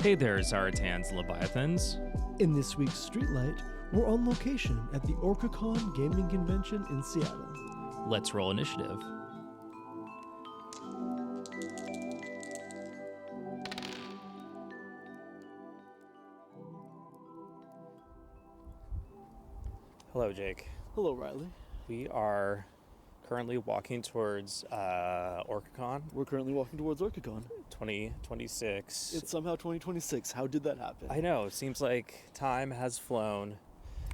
Hey there, Zaratans Leviathans. In this week's Streetlight, we're on location at the OrcaCon gaming convention in Seattle. Let's roll initiative. Hello, Jake. Hello, Riley. We are currently walking towards OrcaCon We're currently walking towards OrcaCon. 2026. It's somehow 2026. How did that happen? I know, it seems like time has flown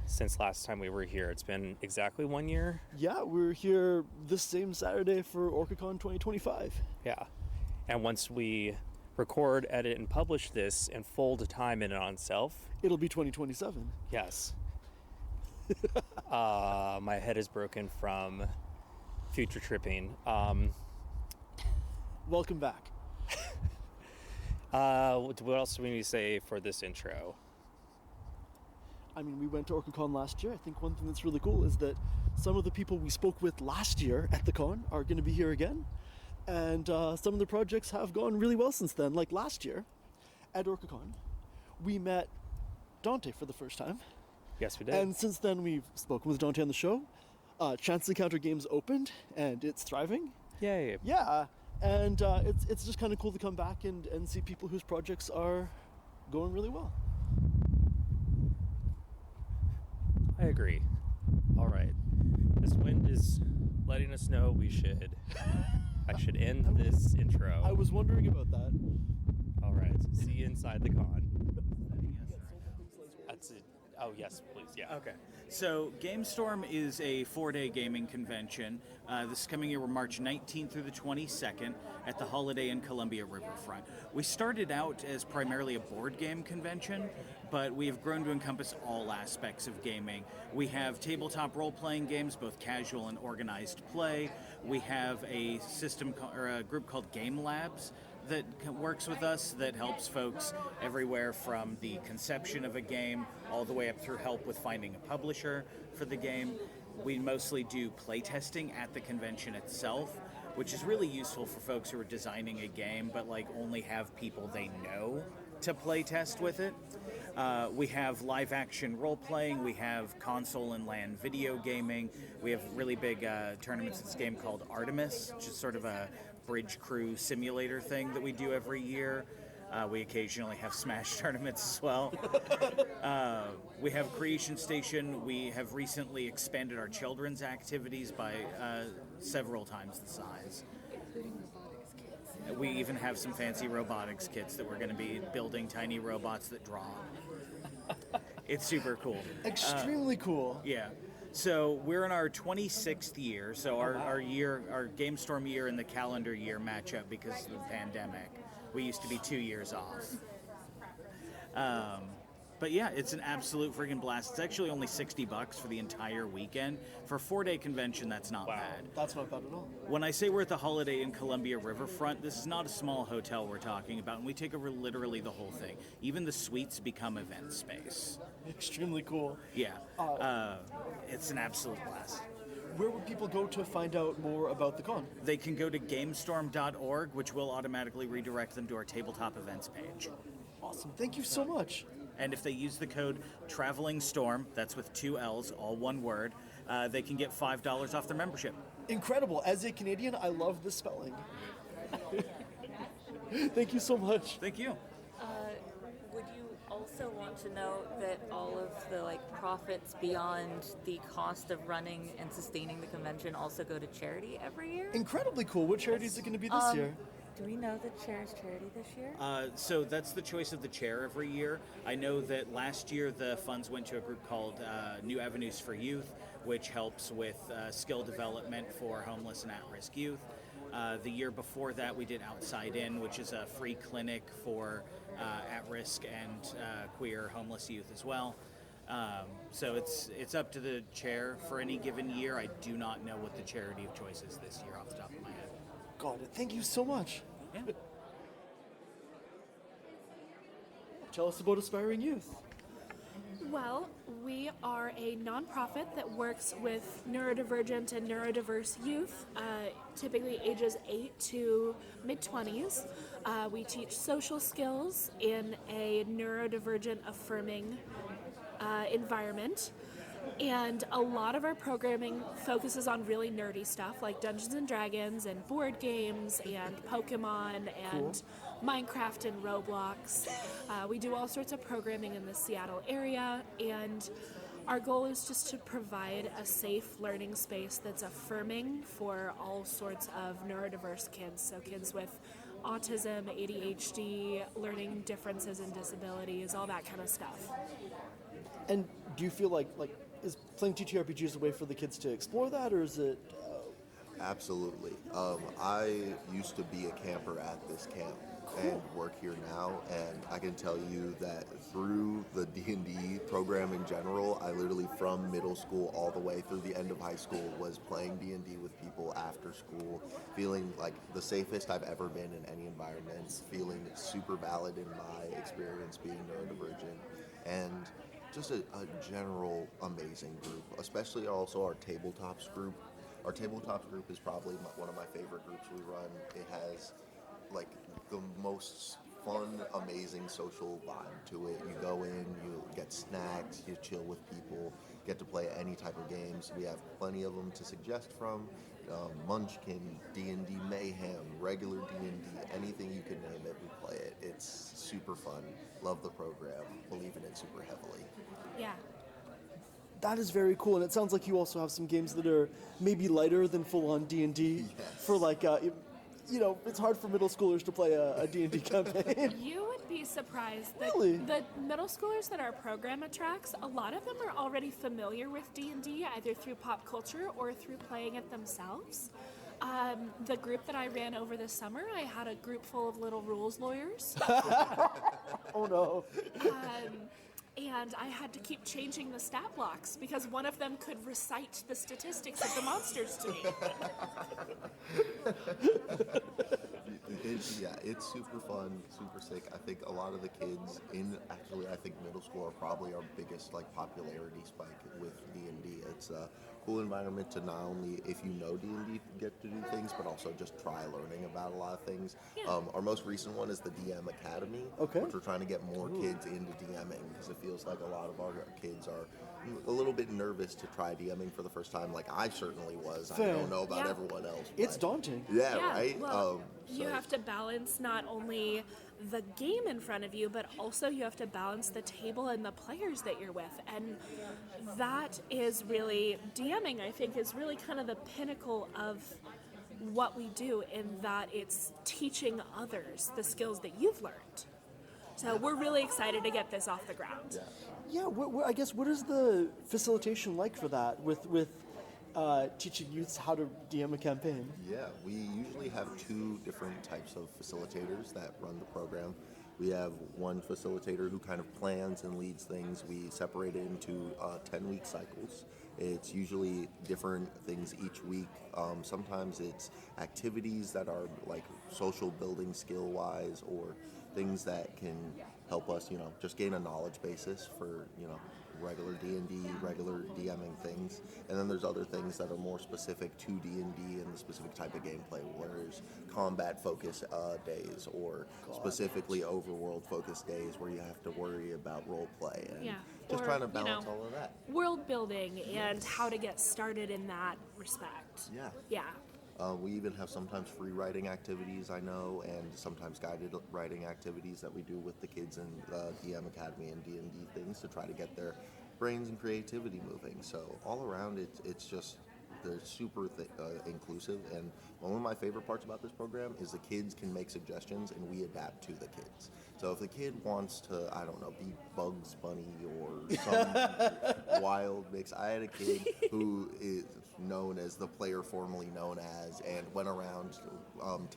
since last time we were here. It's been exactly 1 year. Yeah, we're here this same Saturday for OrcaCon 2025. Yeah. And once we record, edit, and publish this and fold time in it on self, It'll be 2027. yes. My head is broken from future tripping. Welcome back. What else do we need to say for this intro? I mean, we went to OrcaCon last year. I think one thing that's really cool is that some of the people we spoke with last year at the con are going to be here again. And some of the projects have gone really well since then. Like last year at OrcaCon, we met Dante for the first time. Yes, we did. And since then, we've spoken with Dante on the show. Chance Encounter Games opened, and it's thriving. Yay. Yeah, and it's just kind of cool to come back and see people whose projects are going really well. I agree. All right. This wind is letting us know I should end this intro. I was wondering about that. All right. See you inside the con. That's it. Oh, yes, please. Yeah. Okay. So GameStorm is a 4-day gaming convention. This coming year, we're March 19th through the 22nd at the Holiday Inn Columbia Riverfront. We started out as primarily a board game convention, but we have grown to encompass all aspects of gaming. We have tabletop role-playing games, both casual and organized play. We have a a group called Game Labs that works with us, that helps folks everywhere from the conception of a game all the way up through help with finding a publisher for the game. We mostly do playtesting at the convention itself, which is really useful for folks who are designing a game but only have people they know to playtest with it. We have live action role playing, we have console and LAN video gaming, we have really big tournaments in this game called Artemis, which is sort of a bridge crew simulator thing that we do every year. We occasionally have Smash tournaments as well. We have Creation Station. We have recently expanded our children's activities by several times the size. We even have some fancy robotics kits that we're going to be building tiny robots that draw. It's super cool. Extremely cool. Yeah. So we're in our 26th year. So our GameStorm year and the calendar year match up because of the pandemic. We used to be 2 years off. But yeah, it's an absolute freaking blast. It's actually only $60 for the entire weekend. For a 4-day convention, that's not bad. That's not bad at all. When I say we're at the Holiday Inn Columbia Riverfront, this is not a small hotel we're talking about, and we take over literally the whole thing. Even the suites become event space. Extremely cool. Yeah. It's an absolute blast. Where would people go to find out more about the con? They can go to GameStorm.org, which will automatically redirect them to our tabletop events page. Awesome. Thank you so much. And if they use the code TravelingStorm, that's with 2 L's, all one word, they can get $5 off their membership. Incredible. As a Canadian, I love the spelling. Thank you so much. Thank you. Would you also want to know that all of the profits beyond the cost of running and sustaining the convention also go to charity every year? Incredibly cool. What charity is it going to be this year? Do we know the chair's charity this year? So that's the choice of the chair every year. I know that last year the funds went to a group called New Avenues for Youth, which helps with skill development for homeless and at-risk youth. The year before that, we did Outside In, which is a free clinic for at-risk and queer homeless youth as well. So it's up to the chair for any given year. I do not know what the charity of choice is this year off the top of my head. Got it. Thank you so much. Yeah. Tell us about Aspiring Youth. Well, we are a nonprofit that works with neurodivergent and neurodiverse youth, typically ages 8 to mid-20s. We teach social skills in a neurodivergent affirming environment. And a lot of our programming focuses on really nerdy stuff like Dungeons and Dragons and board games and Pokemon and Minecraft and Roblox. We do all sorts of programming in the Seattle area, and our goal is just to provide a safe learning space that's affirming for all sorts of neurodiverse kids. So kids with autism, ADHD, learning differences and disabilities, all that kind of stuff. And do you feel like is playing TTRPGs a way for the kids to explore that, or is it? Absolutely. I used to be a camper at this camp and work here now, and I can tell you that through the D&D program in general, I literally from middle school all the way through the end of high school was playing D&D with people after school, feeling like the safest I've ever been in any environment, feeling super valid in my experience being neurodivergent, and just a general amazing group, especially also our tabletops group. Our tabletops group is probably one of my favorite groups we run. It has like the most fun, amazing social vibe to it. You go in, you get snacks, you chill with people, get to play any type of games. We have plenty of them to suggest from. Munchkin, D&D Mayhem, regular D&D, anything you can name it, we play it. It's super fun. Love the program. Believe in it super heavily. Yeah. That is very cool, and it sounds like you also have some games that are maybe lighter than full-on D&D. Yes. For like, it's hard for middle schoolers to play a D&D campaign. You would be surprised that Really? the middle schoolers that our program attracts, a lot of them are already familiar with D&D, either through pop culture or through playing it themselves. The group that I ran over this summer, I had a group full of little rules lawyers. Oh no. And I had to keep changing the stat blocks because one of them could recite the statistics of the monsters to me. It's super fun, super sick. I think a lot of the kids I think middle school are probably our biggest popularity spike with D&D. It's a cool environment to not only, if you know D&D, get to do things, but also just try learning about a lot of things. Yeah. Our most recent one is the DM Academy, Okay. which we're trying to get more kids into DMing because it feels like a lot of our kids are a little bit nervous to try DMing for the first time. Like I certainly was. Fair. I don't know about Yeah. everyone else. It's but- daunting. Yeah, right? Well, you so- have to balance not only the game in front of you, but also you have to balance the table and the players that you're with. And that is really, DMing, I think, is really kind of the pinnacle of what we do in that it's teaching others the skills that you've learned. So we're really excited to get this off the ground. Yeah, I guess what is the facilitation like for that with teaching youths how to DM a campaign? Yeah, we usually have two different types of facilitators that run the program. We have one facilitator who kind of plans and leads things. We separate it into 10-week cycles. It's usually different things each week. Sometimes it's activities that are like social building skill-wise or things that can help us, just gain a knowledge basis for, regular D&D, regular DMing things. And then there's other things that are more specific to D&D and the specific type of gameplay, where there's combat focus days or specifically overworld focus days where you have to worry about role play and just Or, trying to balance all of that. World building and how to get started in that respect. Yeah. Yeah. We even have sometimes free writing activities, I know, and sometimes guided writing activities that we do with the kids in DM Academy and D&D things to try to get their brains and creativity moving. So all around, it's just, they're super inclusive. And one of my favorite parts about this program is the kids can make suggestions and we adapt to the kids. So if the kid wants to, I don't know, be Bugs Bunny or some wild mix. I had a kid who is known as the player formerly known as and went around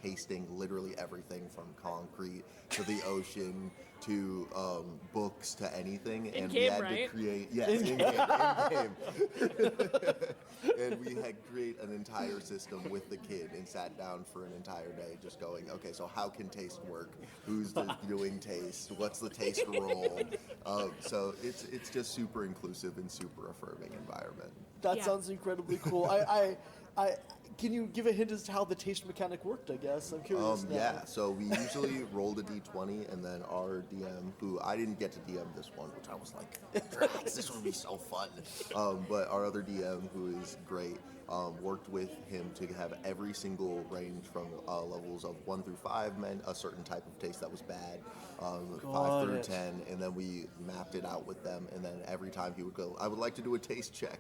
tasting literally everything from concrete to the ocean to books to anything, and we In-game, had right? to create in-game. And we had to create an entire system with the kid and sat down for an entire day just going, okay, so how can taste work? Who's doing taste? What's the taste role? So it's just super inclusive and super affirming environment. That Yeah. sounds incredibly cool. I can you give a hint as to how the taste mechanic worked? I guess I'm curious. Now. Yeah, so we usually rolled a d20, and then our DM, who I didn't get to DM this one, which I was like, Drax, this would be so fun. But our other DM, who is great, worked with him to have every single range from levels of 1 through 5 meant a certain type of taste that was bad, 5 through 10, and then we mapped it out with them, and then every time he would go, I would like to do a taste check.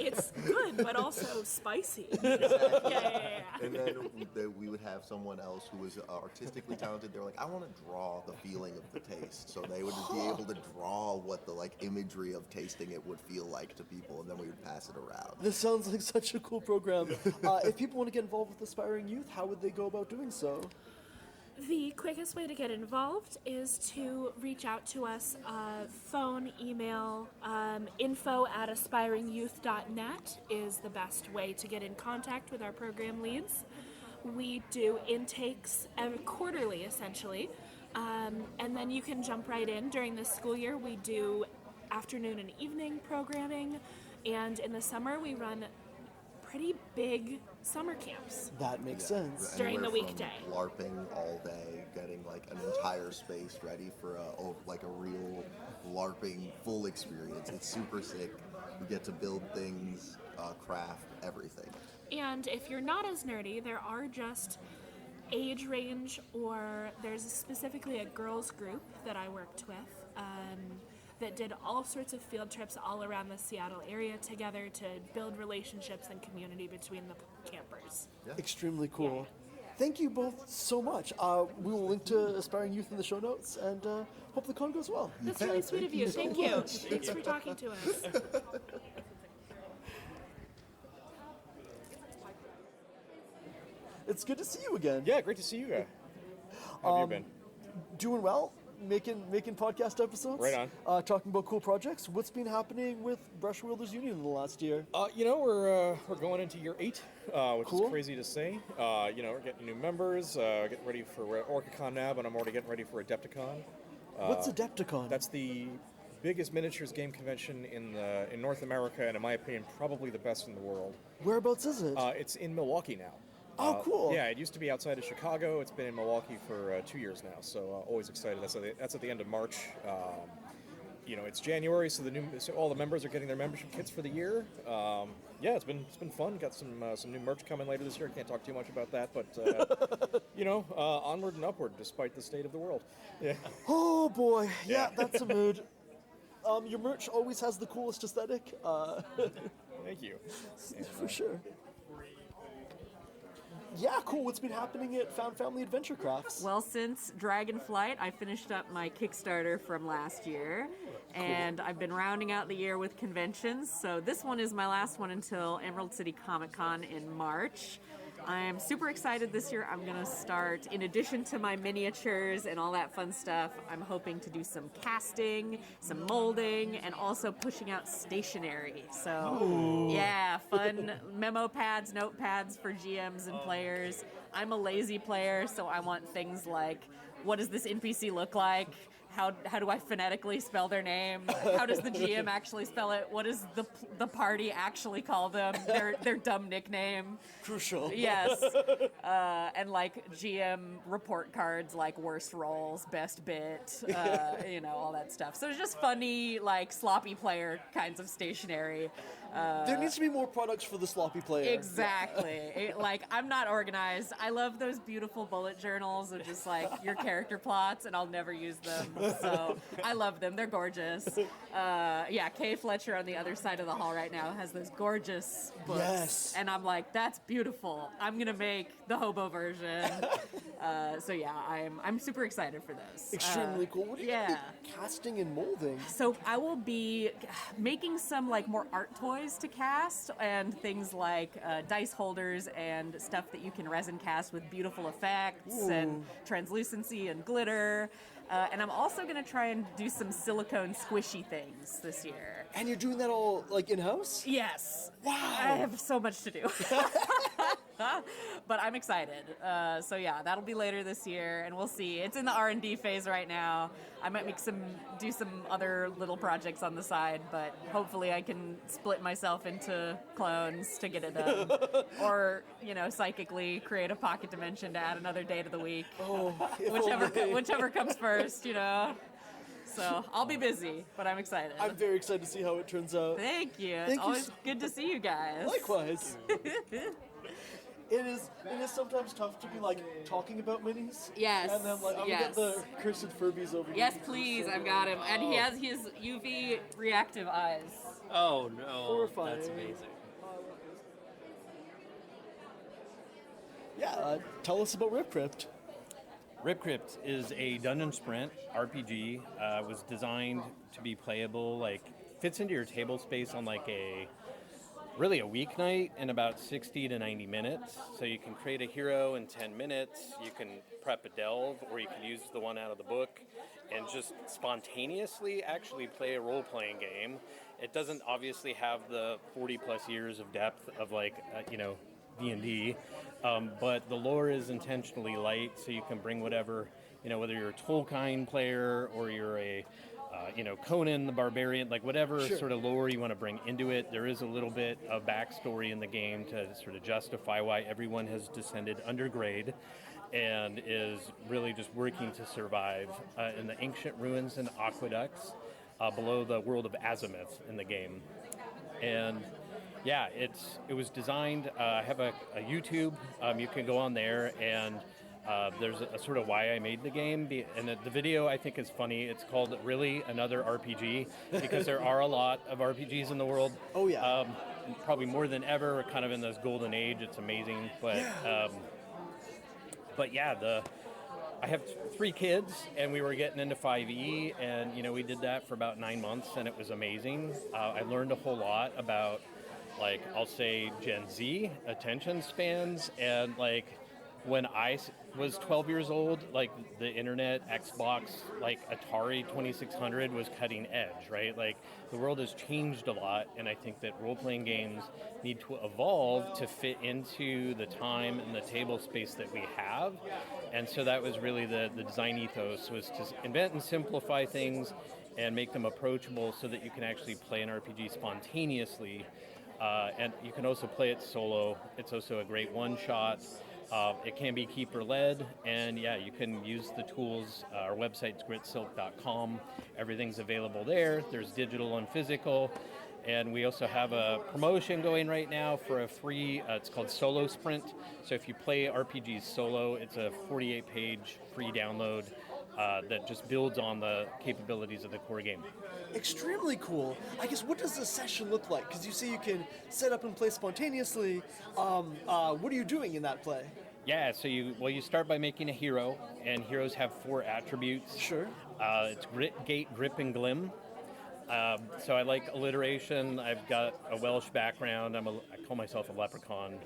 It's good, but also spicy. Yeah. And then we would have someone else who was artistically talented. They're like, I want to draw the feeling of the taste. So they would be able to draw what the imagery of tasting it would feel like to people, and then we would pass it around. This sounds like such a cool program. If people want to get involved with Aspiring Youth, how would they go about doing so? The quickest way to get involved is to reach out to us, phone, email, info@aspiringyouth.net is the best way to get in contact with our program leads. We do intakes quarterly, essentially, and then you can jump right in. During the school year, we do afternoon and evening programming, and in the summer, we run pretty big summer camps. That makes sense. During the Anywhere from weekday. LARPing all day, getting an entire space ready for a real LARPing full experience. It's super sick. You get to build things, craft, everything. And if you're not as nerdy, there are just age range, or there's specifically a girls group that I worked with that did all sorts of field trips all around the Seattle area together to build relationships and community between the campers. Extremely cool. Thank you both so much. We will link to Aspiring Youth in the show notes, and hope the con goes well. That's really sweet of you. Thank you. Thanks for talking to us. It's good to see you again. Yeah, great to see you guys. How have you been? Doing well, making podcast episodes. Right on. Talking about cool projects. What's been happening with Wielders Union in the last year? We're going into year 8, which Cool. is crazy to say. We're getting new members, getting ready for OrcaCon now, but I'm already getting ready for Adepticon. What's Adepticon? That's the biggest miniatures game convention in North America, and in my opinion, probably the best in the world. Whereabouts is it? It's in Milwaukee now. Oh, cool. Yeah, it used to be outside of Chicago. It's been in Milwaukee for 2 years now, so always excited. That's at the end of March. It's January, so all the members are getting their membership kits for the year. It's been fun. Got some new merch coming later this year. Can't talk too much about that, but onward and upward despite the state of the world. Yeah. Oh boy, yeah, that's a mood. Your merch always has the coolest aesthetic. Thank you. For sure. Yeah, cool. What's been happening at Family Adventurecrafts? Well, since Dragonflight, I finished up my Kickstarter from last year, and I've been rounding out the year with conventions, so this one is my last one until Emerald City Comic Con in March. I'm super excited this year. I'm going to start, in addition to my miniatures and all that fun stuff, I'm hoping to do some casting, some molding, and also pushing out stationery. So, yeah, fun memo pads, notepads for GMs and players. I'm a lazy player, so I want things like, what does this NPC look like? How do I phonetically spell their name? How does the GM actually spell it? What does the party actually call them? Their dumb nickname. Crucial. Yes. And GM report cards, like worst rolls, best bit, all that stuff. So it's just funny, sloppy player kinds of stationery. There needs to be more products for the sloppy player. Exactly. I'm not organized. I love those beautiful bullet journals of just your character plots, and I'll never use them. So I love them. They're gorgeous. Kay Fletcher on the other side of the hall right now has those gorgeous books. Yes. And I'm like, that's beautiful. I'm going to make the hobo version. I'm super excited for those. Extremely cool. What do you do? Casting and molding? So I will be making some more art toys to cast, and things like dice holders and stuff that you can resin cast with beautiful effects and translucency and glitter. And I'm also going to try and do some silicone squishy things this year. And you're doing that all like in-house? Yes. Wow. I have so much to do. But I'm excited. So yeah, that'll be later this year, and we'll see. It's in the R&D phase right now. I might do some other little projects on the side, but hopefully I can split myself into clones to get it done. Or, psychically create a pocket dimension to add another day to the week. Oh, Whichever comes first, So I'll be busy, but I'm excited. I'm very excited to see how it turns out. Thank you. Thank It's you always so- good to see you guys. Likewise. It is sometimes tough to be like talking about minis. Yes, And then like I'm yes. gonna get the cursed Furbies over here. Yes, please. I've got him, and he has his UV reactive eyes. Oh no, Horrifying. that's amazing. Yeah, tell us about RipCrypt. RipCrypt is a dungeon sprint RPG. Was designed to be playable, fits into your table space on a weeknight in about 60 to 90 minutes. So you can create a hero in 10 minutes, you can prep a delve, or you can use the one out of the book and just spontaneously actually play a role-playing game. It doesn't obviously have the 40 plus years of depth of D&D, but the lore is intentionally light, so you can bring whatever, whether you're a Tolkien player or you're a Conan the Barbarian, whatever Sure. sort of lore you want to bring into it. There is a little bit of backstory in the game to sort of justify why everyone has descended undergrade and is really just working to survive in the ancient ruins and aqueducts below the world of Azimuth in the game. And yeah, it was designed. I have a YouTube. You can go on there, and there's a sort of why I made the game. And the video I think is funny. It's called Really Another RPG because there are a lot of RPGs in the world. Oh yeah. Probably more than ever. We're kind of in this golden age. It's amazing. But yeah, I have 3 kids, and we were getting into 5e, and we did that for about 9 months, and it was amazing. I learned a whole lot about, I'll say Gen Z attention spans, and when I was 12 years old, the internet, Xbox, Atari 2600 was cutting edge, right? The world has changed a lot, and I think that role-playing games need to evolve to fit into the time and the table space that we have. And so that was really the design ethos, was to invent and simplify things and make them approachable so that you can actually play an RPG spontaneously. And you can also play it solo. It's also a great one-shot. It can be keeper-led, and yeah, you can use the tools. Our website's gritsilk.com. Everything's available there. There's digital and physical. And we also have a promotion going right now for a free, it's called Solo Sprint. So if you play RPGs solo, it's a 48-page free download that just builds on the capabilities of the core game. Extremely cool. I guess, what does the session look like? Because you say you can set up and play spontaneously. What are you doing in that play? Yeah, so you start by making a hero, and heroes have 4 attributes. Sure. It's grit, gait, grip, and glim. So I like alliteration. I've got a Welsh background. I call myself a leprechaun,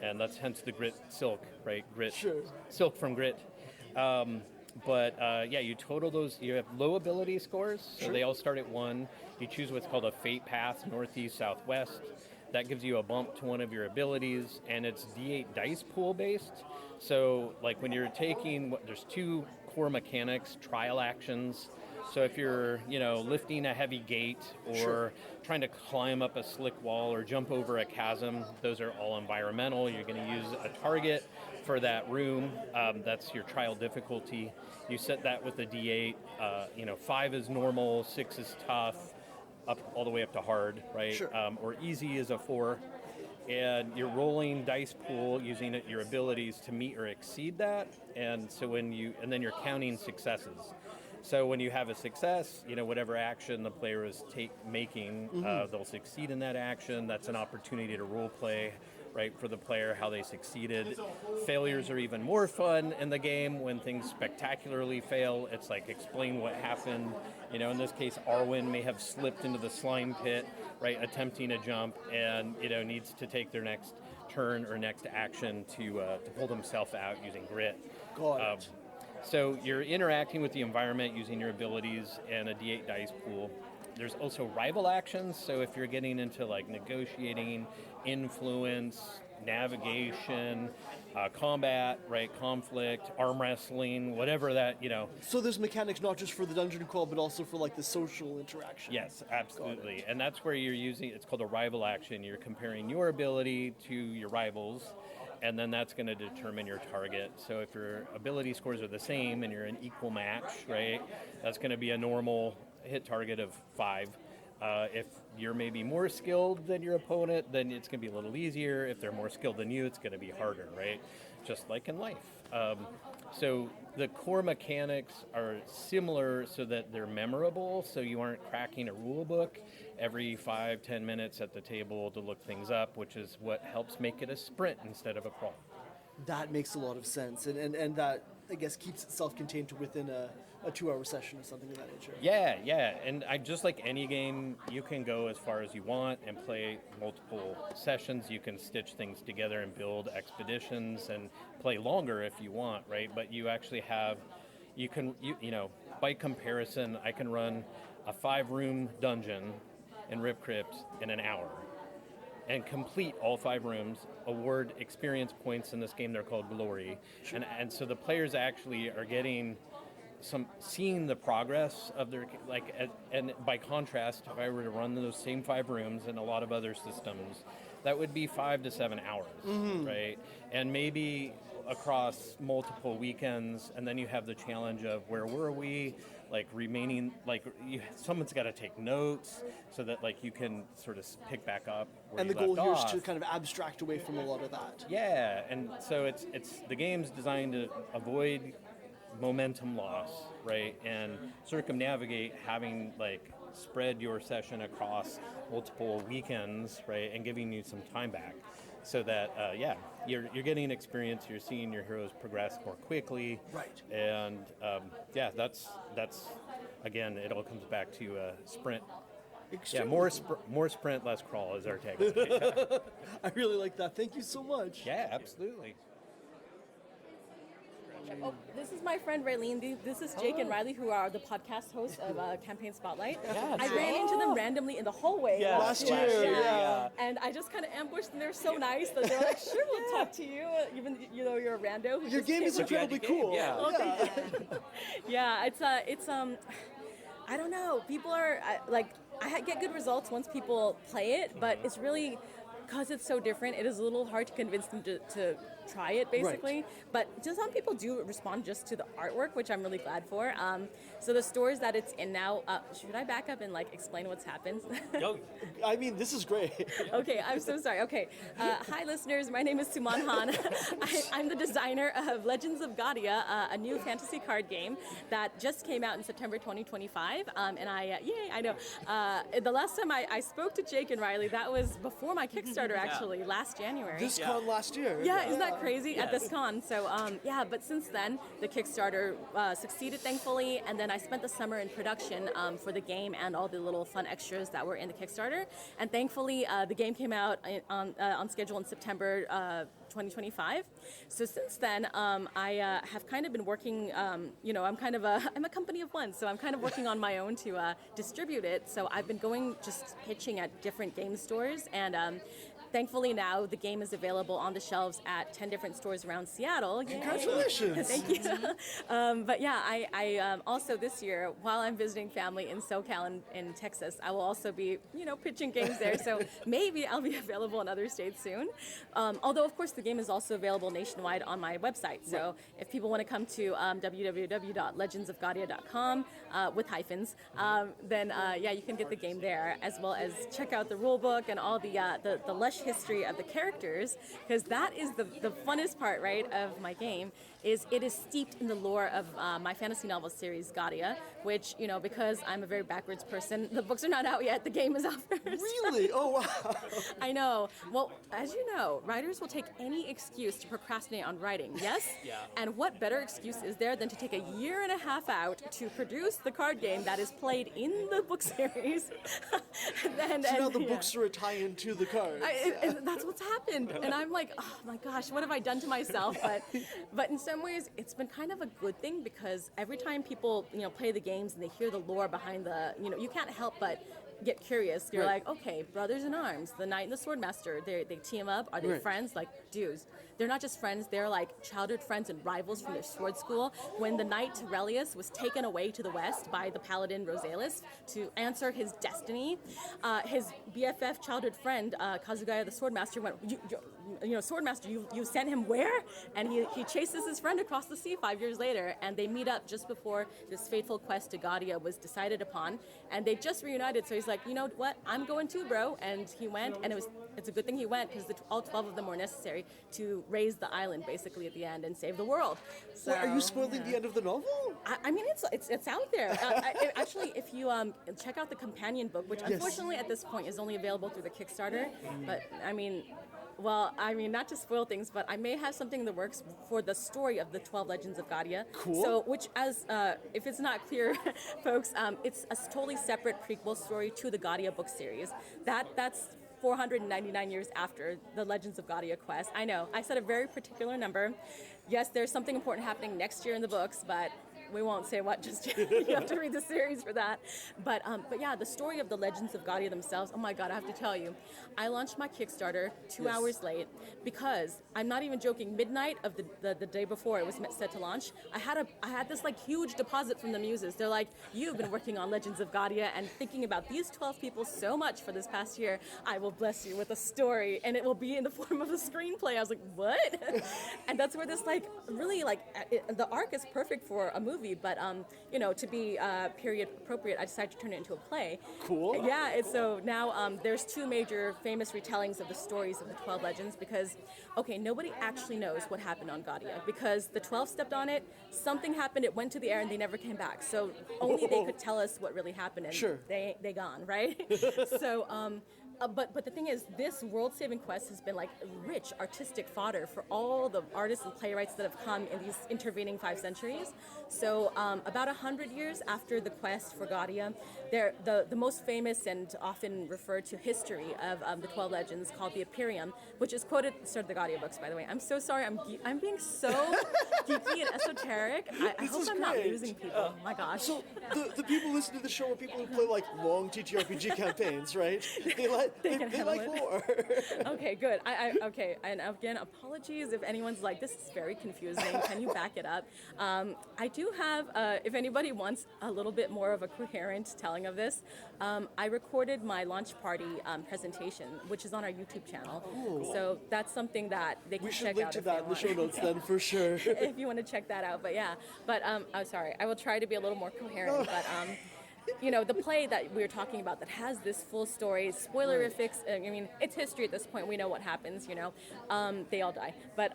and that's hence the grit silk, right? Grit, Sure. Silk from grit. But you total those. You have low ability scores, so they all start at 1. You choose what's called a fate path, northeast, southwest. That gives you a bump to one of your abilities, and it's D8 dice pool based. So, when you're taking, there's 2 core mechanics, trial actions. So if you're, lifting a heavy gate or trying to climb up a slick wall or jump over a chasm, those are all environmental. You're going to use a target for that room. That's your trial difficulty. You set that with a D8. 5 is normal, 6 is tough, up all the way up to hard, right? Sure. Or easy is a 4. And you're rolling dice pool using your abilities to meet or exceed that. And so then you're counting successes. So when you have a success, whatever action the player is making, they'll succeed in that action. That's an opportunity to role play, right, for the player, how they succeeded. Failures are even more fun in the game when things spectacularly fail. It's explain what happened. In this case, Arwen may have slipped into the slime pit, right, attempting a jump, and, needs to take their next turn or next action to pull themselves out using grit. Got it. So you're interacting with the environment using your abilities and a D8 dice pool. There's also rival actions, so if you're getting into like negotiating, influence, navigation, combat, right, conflict, arm wrestling, whatever that, So there's mechanics not just for the dungeon crawl, but also for like the social interaction. Yes, absolutely. And that's where you're using, it's called a rival action. You're comparing your ability to your rivals, and then that's going to determine your target. So if your ability scores are the same and you're an equal match, right, that's going to be a normal hit target of 5. If you're maybe more skilled than your opponent, then it's going to be a little easier. If they're more skilled than you, it's going to be harder, right? Just like in life. So the core mechanics are similar so that they're memorable, so you aren't cracking a rule book every 5-10 minutes at the table to look things up, which is what helps make it a sprint instead of a crawl. That makes a lot of sense, and that, I guess, keeps it self-contained to within a 2-hour session or something of that nature. Yeah, and just like any game, you can go as far as you want and play multiple sessions. You can stitch things together and build expeditions and play longer if you want, right? But you actually have, by comparison, I can run a 5-room dungeon in RipCrypt in an hour and complete all 5 rooms, award experience points in this game. They're called Glory. Sure. And so the players actually are getting seeing the progress of their, and by contrast, if I were to run those same 5 rooms in a lot of other systems, that would be 5 to 7 hours, right? And maybe across multiple weekends, and then you have the challenge of where were we, someone's got to take notes so that you can sort of pick back up where and you the goal left here off. is to kind of abstract away from a lot of that. Yeah, and so it's the game's designed to avoid momentum loss, right, and circumnavigate having spread your session across multiple weekends, right, and giving you some time back, so that you're getting experience, you're seeing your heroes progress more quickly, right, and that's again, it all comes back to sprint. Extremely. Yeah, more sprint, less crawl is our tagline. I really like that. Thank you so much. Yeah, absolutely. Oh, this is my friend Raylene. This is Jake and Riley, who are the podcast hosts of Campaign Spotlight. Yeah, I ran into them randomly in the hallway Last year. Yeah. And I just kind of ambushed, and they're so nice that they're like, "Sure, we'll talk to you." Even you're a rando. Your game is incredibly cool. Yeah. Oh, thank you. Yeah, it's I don't know. People are I get good results once people play it, but it's really, because it's so different, it is a little hard to convince them to try it, basically. Right. But just some people do respond just to the artwork, which I'm really glad for. So the stores that it's in now, should I back up and explain what's happened? I mean, this is great. Okay, I'm so sorry. Okay, hi listeners, my name is Suman Han. I'm the designer of Legends of Gadia, a new fantasy card game that just came out in September 2025. And I know. The last time I spoke to Jake and Riley, that was before my Kickstarter, actually, last January. This con last year. Yeah, isn't that crazy? At this con. So, but since then, the Kickstarter succeeded, thankfully, and then I spent the summer in production for the game and all the little fun extras that were in the Kickstarter. And thankfully, the game came out on schedule in September 2025. So since then, I have kind of been working, I'm a company of one, so I'm kind of working on my own to distribute it. So I've been going, just pitching at different game stores, and thankfully now the game is available on the shelves at 10 different stores around Seattle. Yay. Congratulations! Thank you. But yeah, I also this year, while I'm visiting family in SoCal in Texas, I will also be, pitching games there. So maybe I'll be available in other states soon. Although, of course, the game is also available nationwide on my website. So if people want to come to www.legendsofgadia.com with hyphens, then you can get the game there, as well as check out the rule book and all the lush history of the characters, because that is the funnest part, right, of my game. Is it is steeped in the lore of my fantasy novel series Gadia, which, because I'm a very backwards person, the books are not out yet, the game is out first. Really? Oh, wow. I know. Well, as you know, writers will take any excuse to procrastinate on writing, yes? Yeah. And what better excuse is there than to take a year and a half out to produce the card game that is played in the book series? So now the books are a tie-in to the cards. That's what's happened. And I'm like, oh my gosh, what have I done to myself? But instead some ways, it's been kind of a good thing because every time people, play the games and they hear the lore behind the, you can't help but get curious. You're Right. like, okay, brothers in arms, the knight and the swordmaster, they team up. Are they Right. friends? Like, dudes. They're not just friends, they're like childhood friends and rivals from their sword school. When the knight Aurelius was taken away to the west by the paladin Rosalus to answer his destiny, his BFF childhood friend, Kazugaya the swordmaster, went, swordmaster, you sent him where? And he chases his friend across the sea 5 years later, and they meet up just before this fateful quest to Gadia was decided upon, and they just reunited. So he's like, you know what, I'm going too, bro. And he went, and it's a good thing he went because all 12 of them were necessary to raise the island basically at the end and save the world. So, Are you spoiling the end of the novel? I mean, it's out there. Actually, if you check out the companion book, which unfortunately at this point is only available through the Kickstarter, but not to spoil things, but I may have something in the works for the story of the 12 Legends of Gadia. Cool. So, which, if it's not clear, folks, it's a totally separate prequel story to the Gadia book series. That's 499 years after the Legends of Gadia quest. I know, I said a very particular number. Yes, there's something important happening next year in the books, but we won't say what just yet. You have to read the series for that. But yeah, the story of the Legends of Gadia themselves, oh my god, I have to tell you, I launched my Kickstarter 2 hours late because, I'm not even joking, midnight of the day before it was set to launch, I had this like huge deposit from the muses. They're like, you've been working on Legends of Gadia and thinking about these 12 people so much for this past year, I will bless you with a story and it will be in the form of a screenplay. I was like, what? And that's where this like, really like, the arc is perfect for a movie, but to be period appropriate, I decided to turn it into a play. Cool. Yeah, so now there's 2 major famous retellings of the stories of the 12 Legends because, okay, nobody actually knows what happened on Gadia because the 12 stepped on it, something happened, it went to the air, and they never came back. So only they could tell us what really happened, and Sure. they gone, right? So, but the thing is, this world-saving quest has been like rich artistic fodder for all the artists and playwrights that have come in these intervening 5 centuries. So about 100 years after the quest for Gadia, the most famous and often referred to history of the 12 Legends called the Imperium, which is quoted at the start of the Gadia books, by the way. I'm so sorry, I'm being so geeky and esoteric. I hope I'm not losing people. My gosh. So the people listening to the show are people who play like long TTRPG campaigns, right? They like lore. Okay, good. Okay, and again, apologies if anyone's like, this is very confusing. Can you back it up? I do have, if anybody wants a little bit more of a coherent telling of this, I recorded my launch party presentation, which is on our YouTube channel. Ooh. So that's something that they can We should check link out to if that they in the show want. notes then for sure. If you want to check that out. But yeah, I'm sorry. I will try to be a little more coherent. But the play that we were talking about that has this full story, spoilerifics. I mean, it's history at this point. We know what happens. They all die. But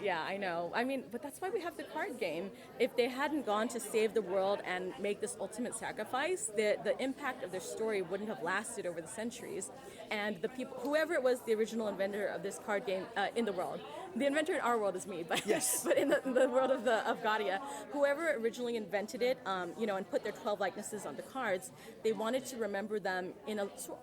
yeah, I know. I mean, but that's why we have the card game. If they hadn't gone to save the world and make this ultimate sacrifice, the impact of their story wouldn't have lasted over the centuries. And the people, whoever it was, the original inventor of this card game in the world. The inventor in our world is me, but yes. But in the world of Gadia, whoever originally invented it, and put their 12 likenesses onto cards, they wanted to remember them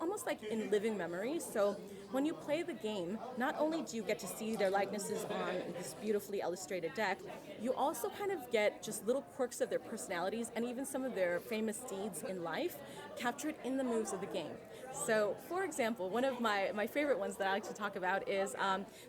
almost like in living memory. So when you play the game, not only do you get to see their likenesses on this beautifully illustrated deck, you also kind of get just little quirks of their personalities and even some of their famous deeds in life captured in the moves of the game. So, for example, one of my favorite ones that I like to talk about is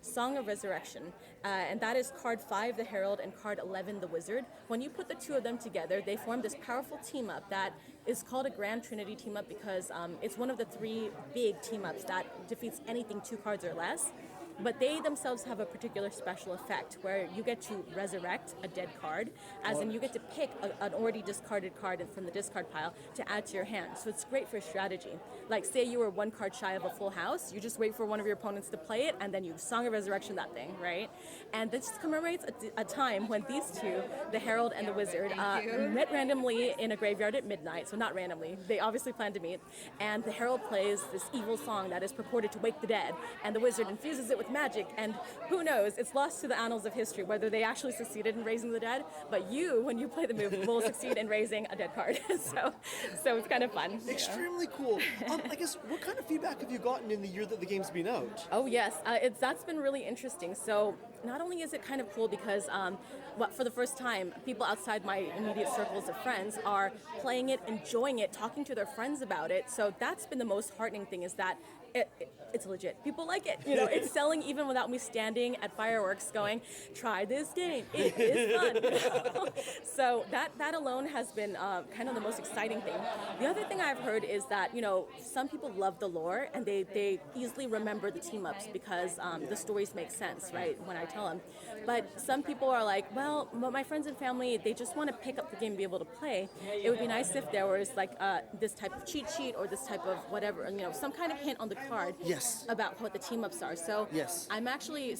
Song of Resurrection, and that is card 5, the Herald, and card 11, the Wizard. When you put the 2 of them together, they form this powerful team-up that is called a Grand Trinity team-up because it's one of the 3 big team-ups that defeats anything 2 cards or less. But they themselves have a particular special effect where you get to resurrect a dead card, as in you get to pick an already discarded card from the discard pile to add to your hand. So it's great for strategy. Like say you were 1 card shy of a full house, you just wait for one of your opponents to play it, and then you Song of Resurrection that thing, right? And this commemorates a time when these 2, the Herald and the Wizard, met randomly in a graveyard at midnight. So not randomly, they obviously planned to meet. And the Herald plays this evil song that is purported to wake the dead, and the Wizard infuses it with with magic, and who knows, it's lost to the annals of history whether they actually succeeded in raising the dead, but you, when you play the move, will succeed in raising a dead card. So it's kind of fun. Extremely cool. I guess, what kind of feedback have you gotten in the year that the game's been out? Oh yes, that's been really interesting. So not only is it kind of cool because for the first time, people outside my immediate circles of friends are playing it, enjoying it, talking to their friends about it. So that's been the most heartening thing, is that it's legit. People like it. You know, it's selling even without me standing at fireworks going, try this game. It is fun. You know? So that alone has been kind of the most exciting thing. The other thing I've heard is that, you know, some people love the lore and they easily remember the team ups because the stories make sense, right, when I tell them. But some people are like, well, my friends and family, they just want to pick up the game and be able to play. It would be nice if there was like this type of cheat sheet or this type of whatever, you know, some kind of hint on the card about what the team ups are. So I'm actually,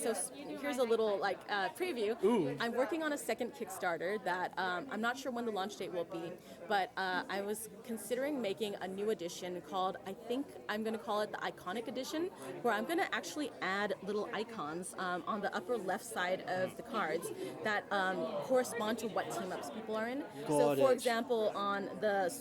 here's a little like preview. Ooh. I'm working on a second Kickstarter that I'm not sure when the launch date will be, but I was considering making a new edition called, I think I'm going to call it the Iconic Edition, where I'm going to actually add little icons on the upper left side of the cards that correspond to what team ups people are in. So for example, on the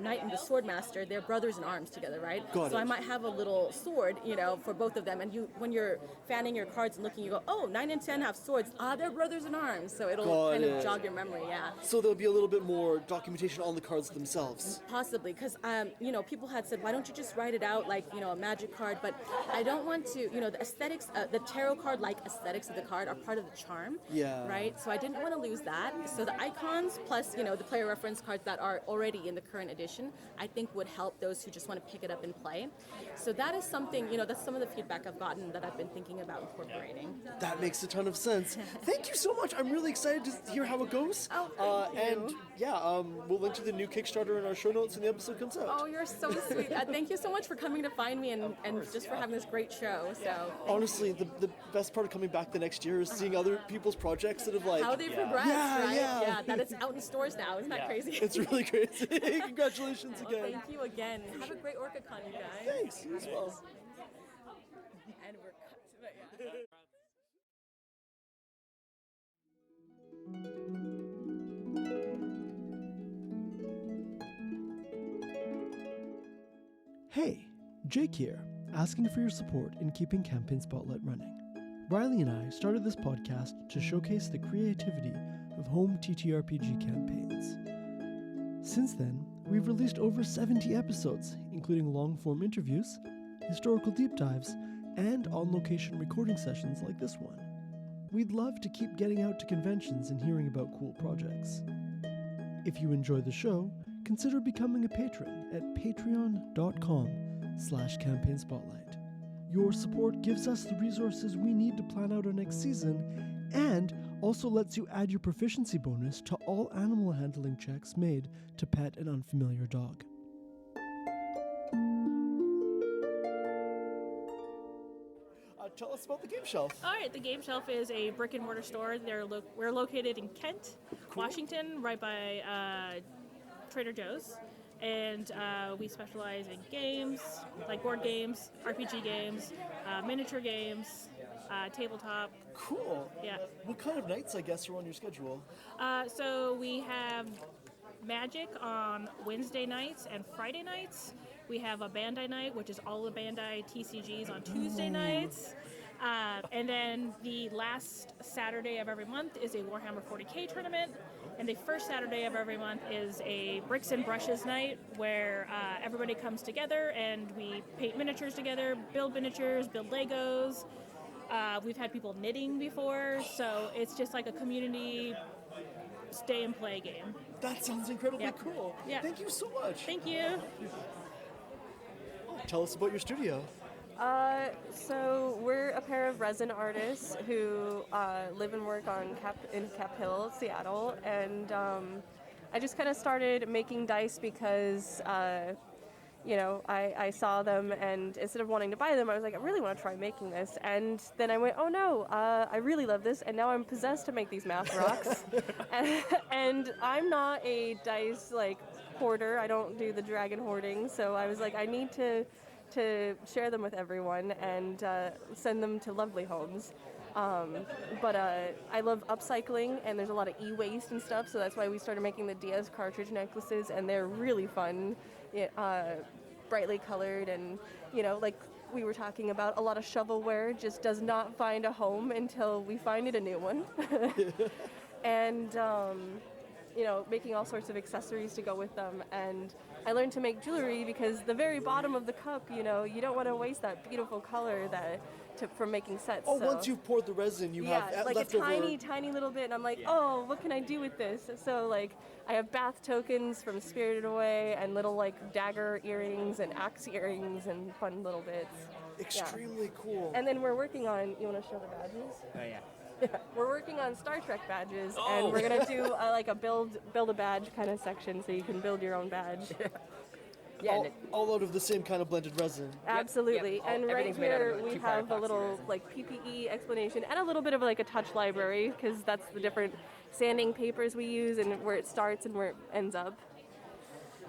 Knight and the Swordmaster, they're brothers in arms together, right? So I might have a little sword, you know, for both of them, and when you're fanning your cards and looking, you go, oh, 9 and 10 have swords. They're brothers in arms. So it'll kind of jog your memory, So there'll be a little bit more documentation on the cards themselves. Possibly, because you know, people had said, why don't you just write it out like, you know, a magic card? But I don't want to, you know, the aesthetics, the tarot card like aesthetics of the card are part of the charm, right? So I didn't want to lose that. So the icons plus, you know, the player reference cards that are already in the current edition, I think would help those who just want to pick it up and play. So that is something, you know, that's some of the feedback I've gotten that I've been thinking about incorporating. That makes a ton of sense. Thank you so much. I'm really excited to hear how it goes. Oh, thank you. We'll link to the new Kickstarter in our show notes when the episode comes out. Oh, you're so sweet. Thank you so much for coming to find me and just for having this great show. So honestly, the best part of coming back the next year is seeing other people's projects that have like how they progress, right? Yeah, that it's out in stores now. Isn't that crazy? It's really crazy. Congratulations again. Thank you again. Have a great OrcaCon, you guys. Thanks. You as well. And we're cut. But yeah. Hey, Jake here, asking for your support in keeping Campaign Spotlight running. Riley and I started this podcast to showcase the creativity of home TTRPG campaigns. Since then, we've released over 70 episodes, including long-form interviews, historical deep dives, and on-location recording sessions like this one. We'd love to keep getting out to conventions and hearing about cool projects. If you enjoy the show, consider becoming a patron at patreon.com/campaignspotlight. Your support gives us the resources we need to plan out our next season and also lets you add your proficiency bonus to all animal handling checks made to pet an unfamiliar dog. Tell us about the Game Shelf. All right, the Game Shelf is a brick and mortar store. We're located in Kent, Washington, right by Trader Joe's. And we specialize in games, like board games, RPG games, miniature games, tabletop. Cool. Yeah. What kind of nights, I guess, are on your schedule? So we have Magic on Wednesday nights and Friday nights. We have a Bandai night, which is all the Bandai TCGs on Tuesday nights. And then the last Saturday of every month is a Warhammer 40K tournament. And the first Saturday of every month is a Bricks and Brushes night where everybody comes together and we paint miniatures together, build miniatures, build Legos. We've had people knitting before, so it's just like a community stay and play game. That sounds incredibly cool. Yeah. Thank you so much. Thank you. Tell us about your studio. So we're a pair of resin artists who live and work in Cap Hill, Seattle, and I just kind of started making dice because I saw them, and instead of wanting to buy them, I was like, I really want to try making this. And then I went, oh no, I really love this, and now I'm possessed to make these math rocks. And I'm not a dice hoarder. I don't do the dragon hoarding, so I was like, I need to to share them with everyone and send them to lovely homes. But I love upcycling, and there's a lot of e-waste and stuff, so that's why we started making the DS cartridge necklaces, and they're really fun, brightly colored, and like we were talking about, a lot of shovelware just does not find a home until we find it a new one. And making all sorts of accessories to go with them. And I learned to make jewelry because the very bottom of the cup, you don't want to waste that beautiful color from making sets. Oh, so. once you've poured the resin, you have like leftover... a tiny little bit, and I'm like, oh, what can I do with this? So like, I have bath tokens from Spirited Away, and little like dagger earrings and axe earrings and fun little bits. Extremely cool. And then we're working on, you want to show the badges? Oh yeah. We're working on Star Trek badges, and we're gonna do like a build a badge kind of section, so you can build your own badge. Yeah, all out of the same kind of blended resin. Absolutely. Yep. And right Everything's made out here of we 2-ply have a epoxy little resin. like PPE explanation and a little bit of like a touch library, because that's the different sanding papers we use and where it starts and where it ends up.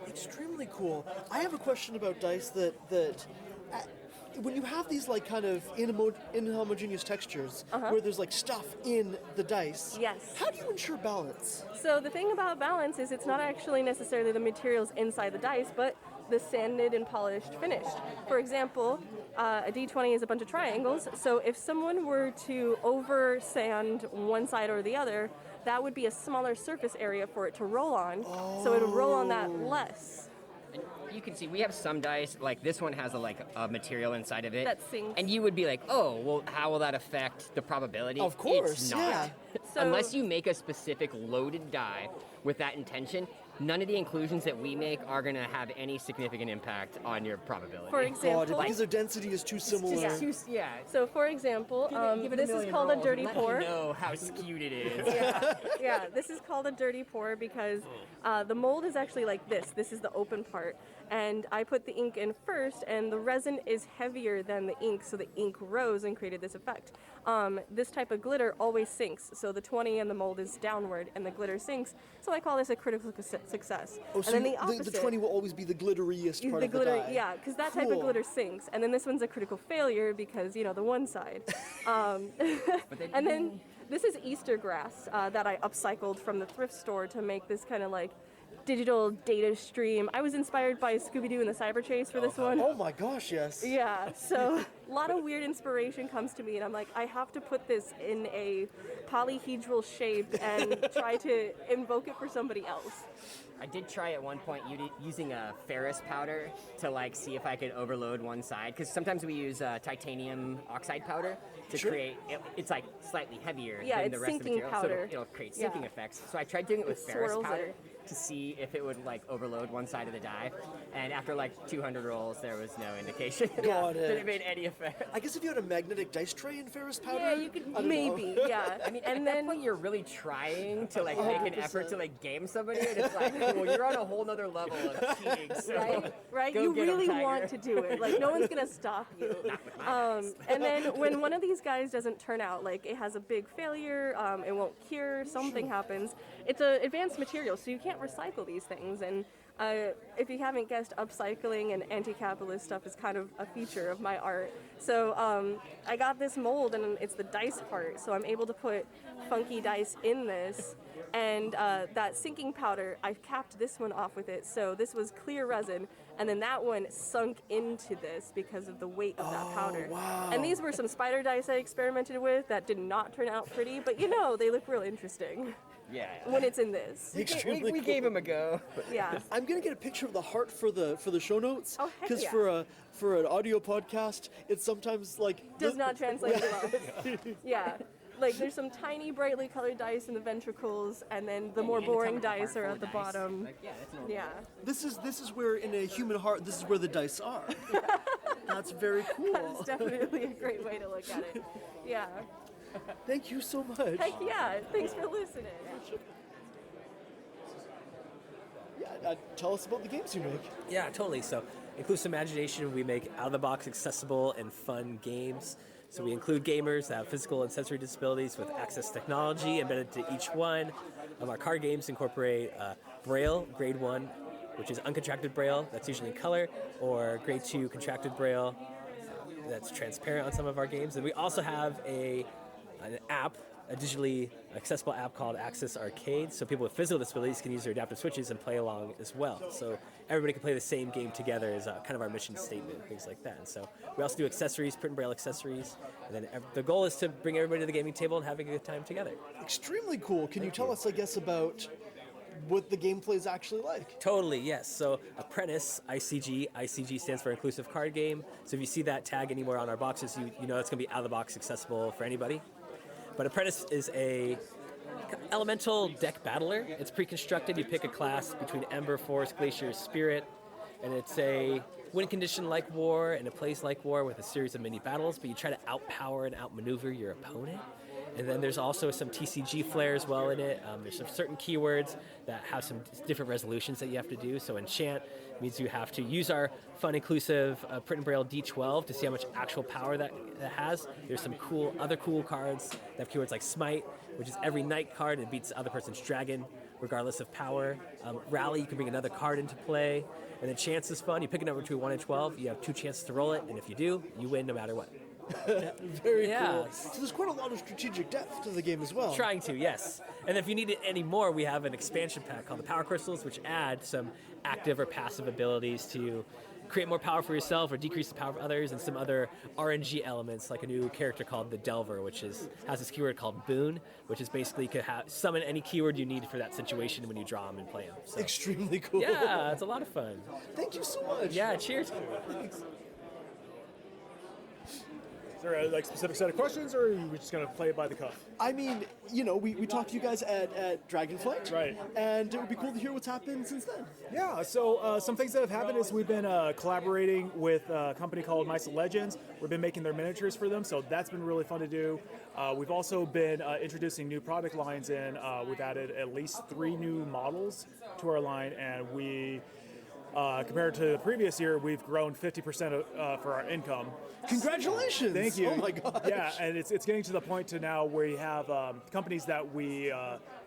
Extremely cool. I have a question about dice that when you have these like kind of inhomogeneous textures where there's like stuff in the dice, Yes. how do you ensure balance? So the thing about balance is it's not actually necessarily the materials inside the dice, but the sanded and polished finished. For example, a D20 is a bunch of triangles, so if someone were to over sand one side or the other, that would be a smaller surface area for it to roll on, so it would roll on that less. You can see we have some dice, like this one has a material inside of it. That sinks. And you would be like, oh, well, how will that affect the probability? Of course, it's not. yeah. So- Unless you make a specific loaded die with that intention, none of the inclusions that we make are going to have any significant impact on your probability. For example, God, because their density is too similar. Yeah. So for example, this is called a dirty pour. Let me know how skewed it is. Yeah, this is called a dirty pour because the mold is actually like this. This is the open part. And I put the ink in first, and the resin is heavier than the ink, so the ink rose and created this effect. This type of glitter always sinks, so the 20 and the mold is downward, and the glitter sinks, so I call this a critical success. Oh, and so then the opposite, the 20 will always be the glitteriest part of the die. yeah, because that type of Cool. glitter sinks, and then this one's a critical failure because, the one side. And then this is Easter grass that I upcycled from the thrift store to make this kind of like digital data stream. I was inspired by Scooby-Doo and the Cyber Chase for this one. Oh my gosh, yes. Yeah, so a lot of weird inspiration comes to me, and I'm like, I have to put this in a polyhedral shape and try to invoke it for somebody else. I did try at one point using a ferrous powder to see if I could overload one side, because sometimes we use titanium oxide powder to create. It's like slightly heavier Yeah, than it's the rest of the sinking material, powder. so it'll create sinking effects. So I tried doing it with It ferrous swirls powder it. to see if it would overload one side of the die, and after 200 rolls, there was no indication Got that it. it made any effect. I guess if you had a magnetic dice tray in ferrous powder, Yeah, you could I don't maybe, know. yeah. I mean, and at then that point, you're really trying to make an effort to game somebody, and it's well, you're on a whole nother level of cheating. So right? go You get 'em, really Tiger. want to do it. No one's gonna stop you. And then when one of these guys doesn't turn out, it has a big failure, it won't cure, something happens. It's an advanced material, so you can't recycle these things. And if you haven't guessed, upcycling and anti-capitalist stuff is kind of a feature of my art. So I got this mold, and it's the dice part, so I'm able to put funky dice in this. And that sinking powder, I capped this one off with it, so this was clear resin, and then that one sunk into this because of the weight of that powder. Wow. And these were some spider dice I experimented with that did not turn out pretty, but they look real interesting Yeah. when it's in this. Extremely We cool. gave him a go. Yeah. I'm gonna get a picture of the heart for the show notes, Oh, heck because yeah. for an audio podcast, it's sometimes Does not translate well. Yeah. There's some tiny brightly colored dice in the ventricles, and then the more boring dice are at the bottom. That's normal. Yeah. This is where in a human heart, this is where the dice are. That's very cool. That's definitely a great way to look at it. Yeah. Thank you so much. Heck yeah. Thanks for listening. Yeah, tell us about the games you make. Yeah, totally. So, Inclusive Imagination, we make out-of-the-box, accessible, and fun games. So we include gamers that have physical and sensory disabilities with access technology embedded to each one. Our card games incorporate Braille, grade 1 which is uncontracted Braille, that's usually in color, or grade 2 contracted Braille, that's transparent on some of our games. And we also have an app, a digitally accessible app called Access Arcade, so people with physical disabilities can use their adaptive switches and play along as well. So everybody can play the same game together is kind of our mission statement, things like that. And so we also do accessories, print and Braille accessories, and then the goal is to bring everybody to the gaming table and having a good time together. Extremely cool. Can you tell us, I guess, about what the gameplay is actually like? Totally, yes. So Apprentice, ICG stands for Inclusive Card Game. So if you see that tag anywhere on our boxes, you know it's going to be out of the box accessible for anybody. But Apprentice is a elemental deck battler. It's pre-constructed. You pick a class between Ember, Forest, Glacier, Spirit, and it's a win condition like war and it plays like war with a series of mini battles, but you try to outpower and outmaneuver your opponent. And then there's also some TCG flair as well in it. There's some certain keywords that have some different resolutions that you have to do. So enchant means you have to use our fun, inclusive print and Braille D12 to see how much actual power that has. There's some other cool cards that have keywords like smite, which is every knight card and it beats the other person's dragon, regardless of power. Rally, you can bring another card into play. And then chance is fun. You pick a number between 1 and 12. You have 2 chances to roll it, and if you do, you win no matter what. Very cool. So there's quite a lot of strategic depth to the game as well. Trying to, yes. And if you need it any more, we have an expansion pack called the Power Crystals, which add some active or passive abilities to create more power for yourself or decrease the power of others, and some other RNG elements, like a new character called the Delver, which has this keyword called Boon, which is basically you could summon any keyword you need for that situation when you draw them and play them. So. Extremely cool. Yeah, it's a lot of fun. Thank you so much. Yeah, cheers. Thanks. Is there a specific set of questions, or are we just going to play it by the cuff? I mean, we talked to you guys at Dragonflight, right? And it would be cool to hear what's happened since then. Yeah, so some things that have happened is we've been collaborating with a company called Mice and Legends. We've been making their miniatures for them, so that's been really fun to do. We've also been introducing new product lines in. We've added at least 3 new models to our line, and we... compared to the previous year, we've grown 50% for our income. Congratulations! Thank you. Oh my gosh. Yeah, and it's getting to the point to now where we have companies that we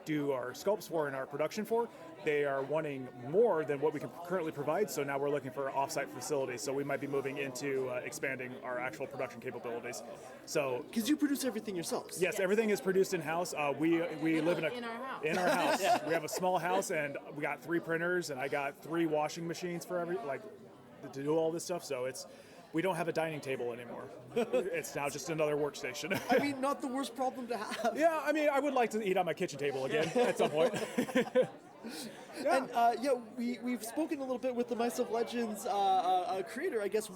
do our sculpts for and our production for. They are wanting more than what we can currently provide, so now we're looking for off-site facilities. So we might be moving into expanding our actual production capabilities. So, because you produce everything yourselves. Yes, everything is produced in-house. We live in our house. Yeah. We have a small house, and we got 3 printers, and I got 3 washing machines for to do all this stuff. So we don't have a dining table anymore. It's now just another workstation. I mean, not the worst problem to have. Yeah, I mean, I would like to eat on my kitchen table again at some point. Yeah. And we've spoken a little bit with the Mice of Legends creator. I guess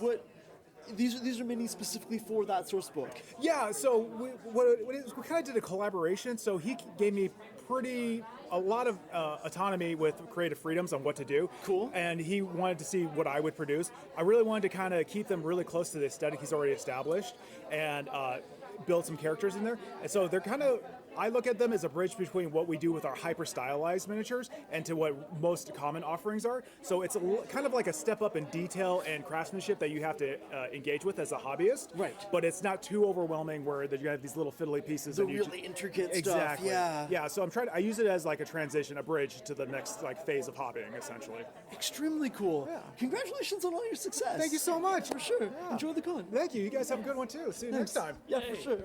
these are minis specifically for that source book. Yeah, so we kind of did a collaboration. So he gave me a lot of autonomy with creative freedoms on what to do. Cool. And he wanted to see what I would produce. I really wanted to kind of keep them really close to the aesthetic he's already established and build some characters in there. And so they're kind of... I look at them as a bridge between what we do with our hyper-stylized miniatures and to what most common offerings are. So it's kind of like a step up in detail and craftsmanship that you have to engage with as a hobbyist. Right. But it's not too overwhelming where you have these little fiddly pieces. The really intricate stuff. Exactly. Yeah. Yeah, so I use it as like a transition, a bridge to the next phase of hobbying, essentially. Extremely cool. Yeah. Congratulations on all your success. Thank you so much. For sure. Yeah. Enjoy the con. Thank you. You guys have a good one too. See you next time. Yeah, for sure.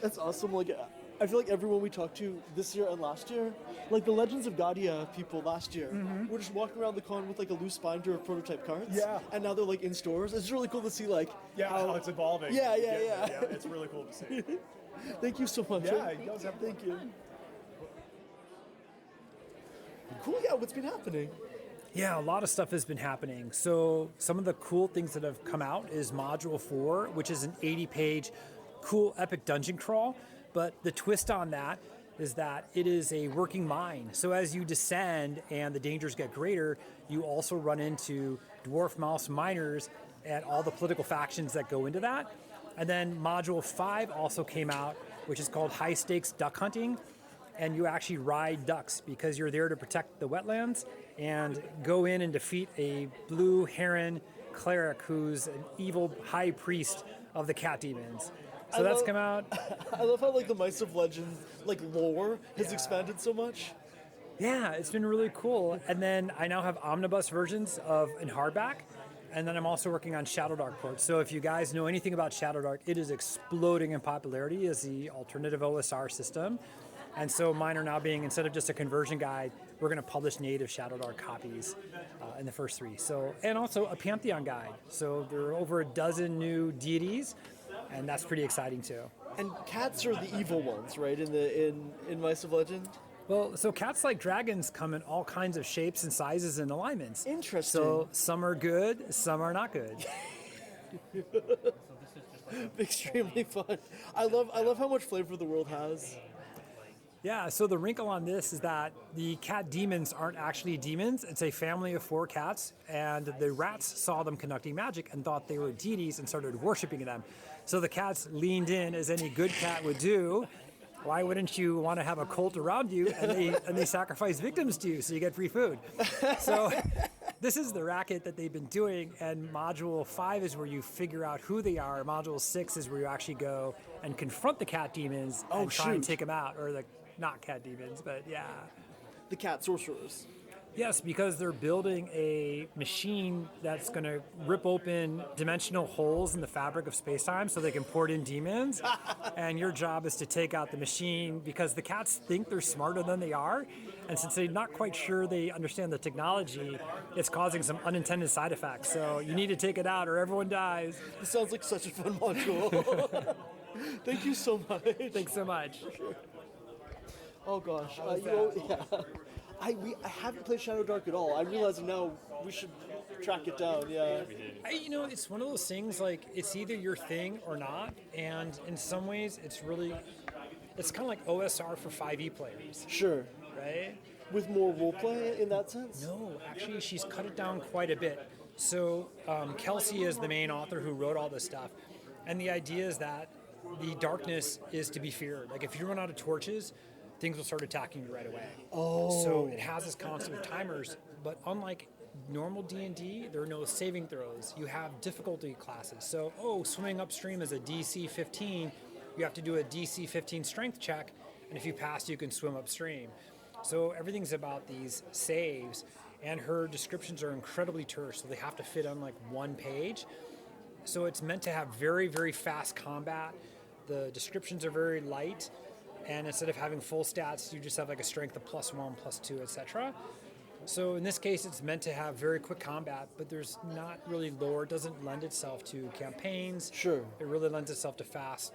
That's awesome. I feel like everyone we talked to this year and last year, like the Legends of Gadia people last year, were just walking around the con with a loose binder of prototype cards. Yeah. And now they're in stores. It's really cool to see how it's evolving. Yeah. It's really cool to see. Thank you so much. Yeah, you guys have. Thank you. Cool. Yeah. What's been happening? Yeah, a lot of stuff has been happening. So some of the cool things that have come out is Module 4, which is an 80-page cool epic dungeon crawl. But the twist on that is that it is a working mine. So as you descend and the dangers get greater, you also run into dwarf mouse miners and all the political factions that go into that. And then Module 5 also came out, which is called High Stakes Duck Hunting. And you actually ride ducks because you're there to protect the wetlands and go in and defeat a blue heron cleric who's an evil high priest of the cat demons. So that's come out. I love how the Mice of Legends lore has expanded so much. Yeah, it's been really cool. And then I now have omnibus versions of in hardback. And then I'm also working on Shadowdark ports. So if you guys know anything about Shadowdark, it is exploding in popularity as the alternative OSR system. And so mine are now being, instead of just a conversion guide, we're going to publish native Shadowdark copies in the first 3. So, and also a Pantheon guide. So there are over a dozen new deities, and that's pretty exciting too. And cats are the evil ones, right? In Mice of Legend. Well, so cats like dragons come in all kinds of shapes and sizes and alignments. Interesting. So some are good, some are not good. Extremely fun. I love how much flavor the world has. Yeah, so the wrinkle on this is that the cat demons aren't actually demons. It's a family of 4 cats, and the rats saw them conducting magic and thought they were deities and started worshiping them. So the cats leaned in, as any good cat would do. Why wouldn't you want to have a cult around you? And they sacrifice victims to you so you get free food. So this is the racket that they've been doing, and Module 5 is where you figure out who they are. Module 6 is where you actually go and confront the cat demons and try and take them out, or the not cat demons, but yeah. The cat sorcerers. Yes, because they're building a machine that's going to rip open dimensional holes in the fabric of space-time so they can port in demons. And your job is to take out the machine because the cats think they're smarter than they are. And since they're not quite sure they understand the technology, it's causing some unintended side effects. So you need to take it out or everyone dies. This sounds like such a fun module. Thank you so much. Thanks so much. Oh gosh. I haven't played Shadowdark at all. I'm realizing now we should track it down, yeah. It's one of those things, like, it's either your thing or not, and in some ways it's kind of like OSR for 5e players. Sure. Right? With more roleplay in that sense? No, actually she's cut it down quite a bit. So Kelsey is the main author who wrote all this stuff, and the idea is that the darkness is to be feared. Like, if you run out of torches, things will start attacking you right away. Oh. So it has this concept of timers, but unlike normal D&D, there are no saving throws. You have difficulty classes. So, swimming upstream is a DC 15. You have to do a DC 15 strength check, and if you pass, you can swim upstream. So everything's about these saves, and her descriptions are incredibly terse, so they have to fit on like one page. So it's meant to have very, very fast combat. The descriptions are very light, and instead of having full stats, you just have like a strength of +1, +2, etc. So in this case, it's meant to have very quick combat, but there's not really lore. It doesn't lend itself to campaigns. Sure. It really lends itself to fast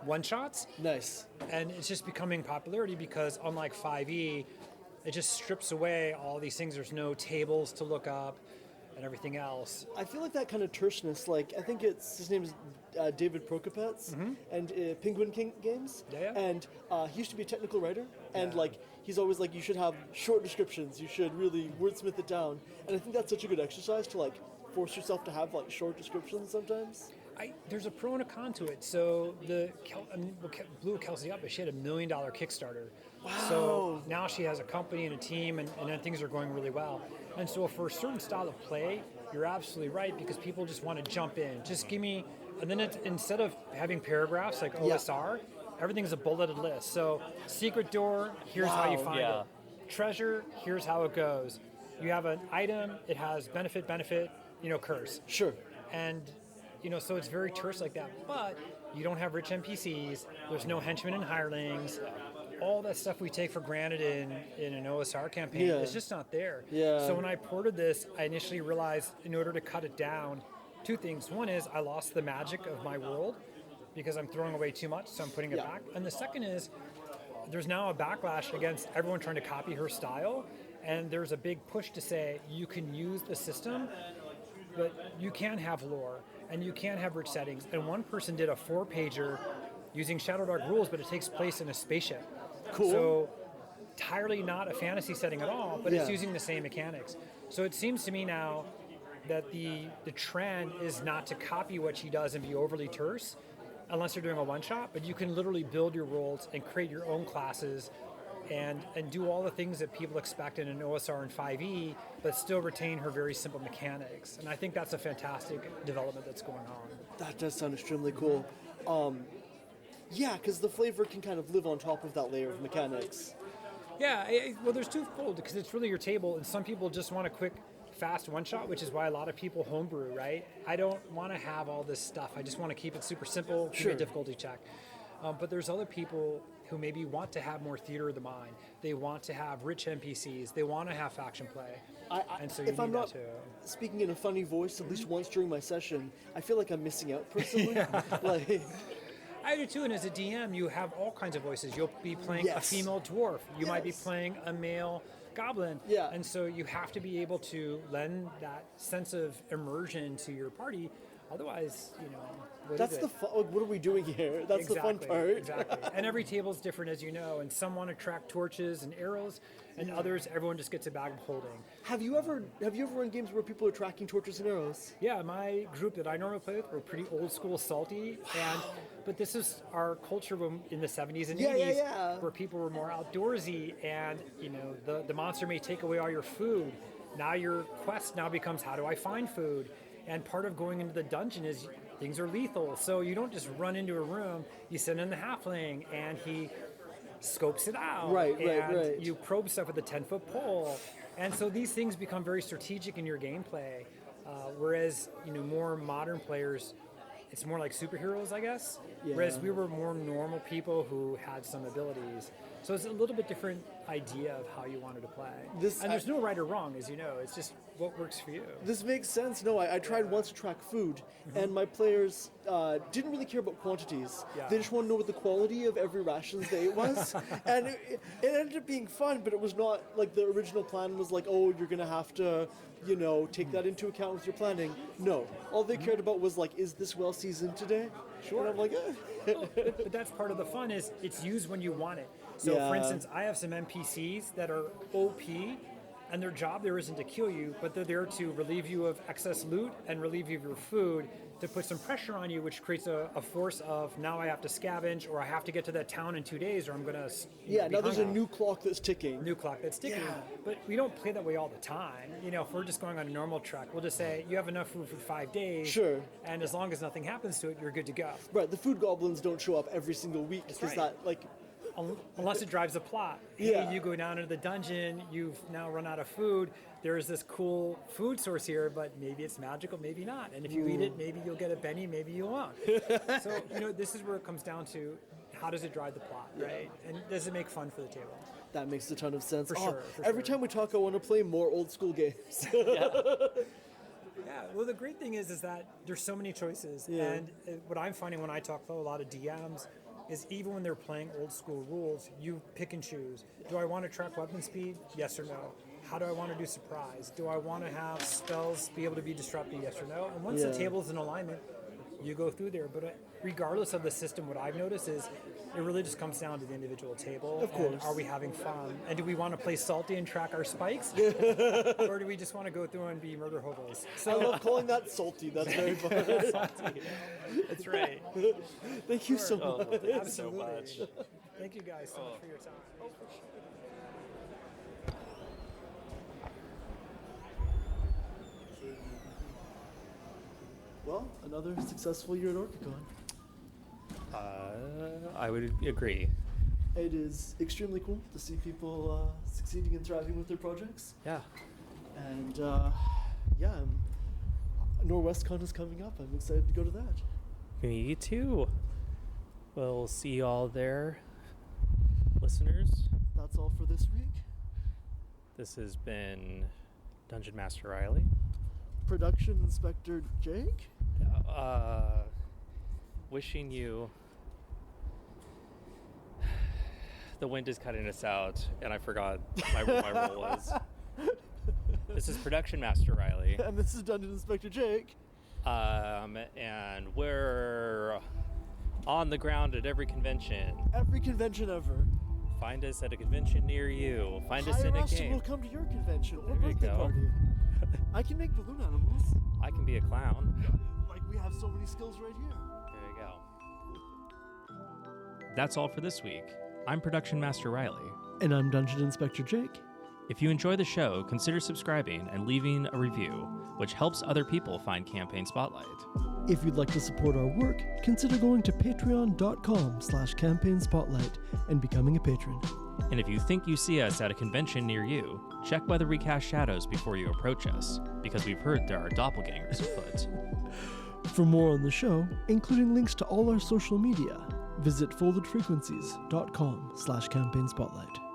one-shots. Nice. And it's just becoming popularity because unlike 5e, it just strips away all these things. There's no tables to look up and everything else. I feel like that kind of terseness, like, I think his name is David Prokopets, and Penguin King Games. Yeah. And he used to be a technical writer, and like, he's always like, you should have short descriptions, you should really wordsmith it down. And I think that's such a good exercise to like force yourself to have like short descriptions sometimes. There's a pro and a con to it. So what blew Kelsey up is she had $1 million Kickstarter. Wow. So now she has a company and a team, and then things are going really well. And so for a certain style of play, you're absolutely right, because people just want to jump in. Just give me, and then instead of having paragraphs like OSR, everything's a bulleted list. So secret door, here's how you find it. Treasure, here's how it goes. You have an item, it has benefit, curse. Sure. And so it's very terse like that, but you don't have rich NPCs, there's no henchmen and hirelings, all that stuff we take for granted in an OSR campaign is just not there. Yeah. So when I ported this, I initially realized in order to cut it down, 2 things. One is I lost the magic of my world because I'm throwing away too much, so I'm putting it back. And the second is there's now a backlash against everyone trying to copy her style, and there's a big push to say you can use the system, but you can have lore. And you can have rich settings. And one person did a 4-pager using Shadowdark rules, but it takes place in a spaceship. Cool. So entirely not a fantasy setting at all, but it's using the same mechanics. So it seems to me now that the trend is not to copy what she does and be overly terse, unless you're doing a one-shot, but you can literally build your worlds and create your own classes and do all the things that people expect in an OSR and 5e, but still retain her very simple mechanics. And I think that's a fantastic development that's going on. That does sound extremely cool. Yeah, because the flavor can kind of live on top of that layer of mechanics. Yeah, well, there's twofold because it's really your table, and some people just want a quick, fast one-shot, which is why a lot of people homebrew, right? I don't want to have all this stuff. I just want to keep it super simple, give me a difficulty check. But there's other people who maybe want to have more theater of the mind. They want to have rich NPCs. They want to have faction play. And so you if I'm need not that too. speaking in a funny voice at least once during my session, I feel like I'm missing out personally. Like, I do too, and as a DM, you have all kinds of voices. You'll be playing a female dwarf. You might be playing a male goblin. Yeah. And so you have to be able to lend that sense of immersion to your party. Otherwise, what that's is it? the fun. What are we doing here? That's the fun part. Exactly. And every table's different, as you know, and some want to track torches and arrows, and others, everyone just gets a bag of holding. Have you ever run games where people are tracking torches and arrows? Yeah, my group that I normally play with, we're pretty old school salty, but this is our culture in the 70s and 80s, where people were more outdoorsy, and the monster may take away all your food. Now your quest now becomes, how do I find food? And part of going into the dungeon is things are lethal, so you don't just run into a room. You send in the halfling, and he scopes it out. Right. You probe stuff with a 10-foot pole. And so these things become very strategic in your gameplay, whereas more modern players, it's more like superheroes, I guess. Yeah. Whereas we were more normal people who had some abilities. So it's a little bit different idea of how you wanted to play. And there's no right or wrong, as you know. It's just what works for you. This makes sense. No, I tried once to track food, and my players didn't really care about quantities. Yeah. They just want to know what the quality of every rations they ate was. And it ended up being fun, but it was not like the original plan was like, oh, you're going to have to, take that into account with your planning. No. All they cared about was like, is this well seasoned today? Sure. And I'm like, but that's part of the fun is it's used when you want it. So for instance, I have some NPCs that are OP, and their job there isn't to kill you, but they're there to relieve you of excess loot and relieve you of your food, to put some pressure on you, which creates a force of, now I have to scavenge, or I have to get to that town in 2 days, or I'm going to now there's a new clock that's ticking. But we don't play that way all the time. If we're just going on a normal track, we'll just say, you have enough food for 5 days. Sure. And as long as nothing happens to it, you're good to go. Right, the food goblins don't show up every single week, because that, like... Unless it drives the plot. Hey, you go down into the dungeon, you've now run out of food, there's this cool food source here, but maybe it's magical, maybe not. And if you eat it, maybe you'll get a Benny, maybe you won't. So, this is where it comes down to, how does it drive the plot, right? And does it make fun for the table? That makes a ton of sense. For sure. Every time we talk, I want to play more old school games. Yeah, well, the great thing is that there's so many choices. Yeah. And what I'm finding when I talk to a lot of DMs is even when they're playing old school rules, you pick and choose. Do I want to track weapon speed? Yes or no. How do I want to do surprise? Do I want to have spells be able to be disrupted? Yes or no. And once the table's in alignment, you go through there. But regardless of the system, what I've noticed is it really just comes down to the individual table. Of course. And are we having fun? And do we want to play salty and track our spikes? Or do we just want to go through and be murder hobos? I love calling that salty. That's very fun. Salty. That's right. Thank you so much. Absolutely. so much. Thank you guys so much for your time. Well, another successful year at OrcaCon. I would agree. It is extremely cool to see people succeeding and thriving with their projects. Yeah. And NorwestCon is coming up. I'm excited to go to that. Me too. We'll see you all there, listeners. That's all for this week. This has been Dungeon Master Riley. Production Inspector Jake. Wishing you... The wind is cutting us out, and I forgot what my role was. This is Production Master Riley. And this is Dungeon Inspector Jake. And we're on the ground at every convention. Every convention ever. Find us at a convention near you. Find us in a game. We'll come to your convention or There you birthday go. party. I can make balloon animals. I can be a clown. Like, we have so many skills right here. There you go. That's all for this week. I'm Production Master Riley. And I'm Dungeon Inspector Jake. If you enjoy the show, consider subscribing and leaving a review, which helps other people find Campaign Spotlight. If you'd like to support our work, consider going to patreon.com/campaignspotlight and becoming a patron. And if you think you see us at a convention near you, check whether we cast shadows before you approach us, because we've heard there are doppelgangers afoot. For more on the show, including links to all our social media, visit foldedfrequencies.com/campaignspotlight.